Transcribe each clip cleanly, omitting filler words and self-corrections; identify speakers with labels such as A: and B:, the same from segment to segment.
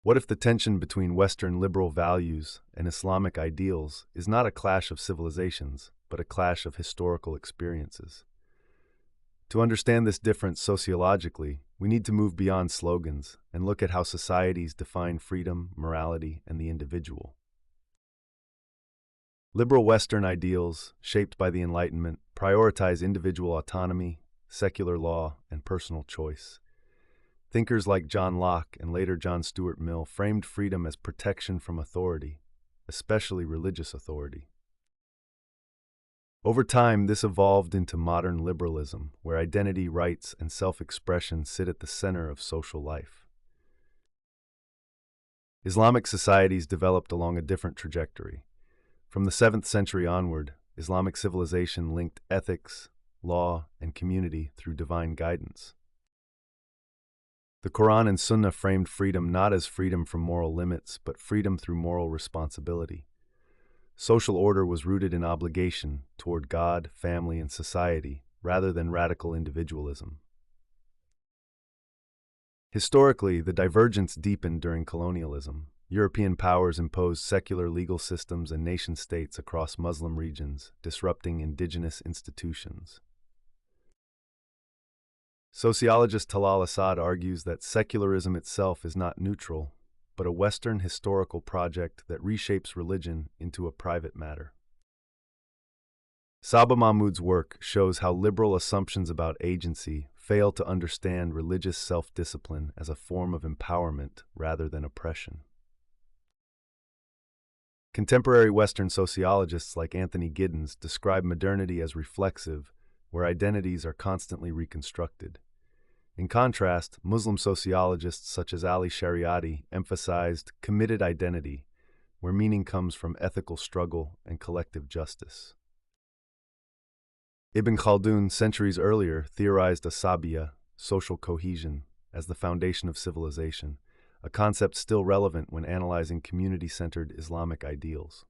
A: What if the tension between Western liberal values and Islamic ideals is not a clash of civilizations, but a clash of historical experiences? To understand this difference sociologically, we need to move beyond slogans and look at how societies define freedom, morality, and the individual. Liberal Western ideals, shaped by the Enlightenment, prioritize individual autonomy, secular law, and personal choice. Thinkers like John Locke and later John Stuart Mill framed freedom as protection from authority, especially religious authority. Over time, this evolved into modern liberalism, where identity, rights, and self-expression sit at the center of social life. Islamic societies developed along a different trajectory. From the 7th century onward, Islamic civilization linked ethics, law, and community through divine guidance. The Quran and Sunnah framed freedom not as freedom from moral limits, but freedom through moral responsibility. Social order was rooted in obligation toward God, family, and society, rather than radical individualism. Historically, the divergence deepened during colonialism. European powers imposed secular legal systems and nation-states across Muslim regions, disrupting indigenous institutions. Sociologist Talal Asad argues that secularism itself is not neutral, but a Western historical project that reshapes religion into a private matter. Saba Mahmood's work shows how liberal assumptions about agency fail to understand religious self-discipline as a form of empowerment rather than oppression. Contemporary Western sociologists like Anthony Giddens describe modernity as reflexive, where identities are constantly reconstructed. In contrast, Muslim sociologists such as Ali Shariati emphasized committed identity, where meaning comes from ethical struggle and collective justice. Ibn Khaldun, centuries earlier, theorized asabiya, social cohesion, as the foundation of civilization, a concept still relevant when analyzing community-centered Islamic ideals.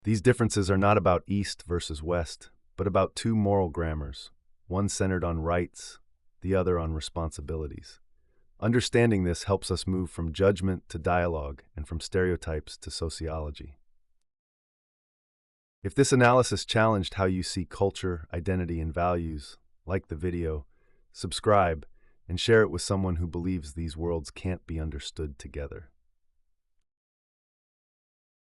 A: These differences are not about East versus West, but about two moral grammars, one centered on rights, the other on responsibilities. Understanding this helps us move from judgment to dialogue and from stereotypes to sociology. If this analysis challenged how you see culture, identity, and values, like the video, subscribe, and share it with someone who believes these worlds can't be understood together.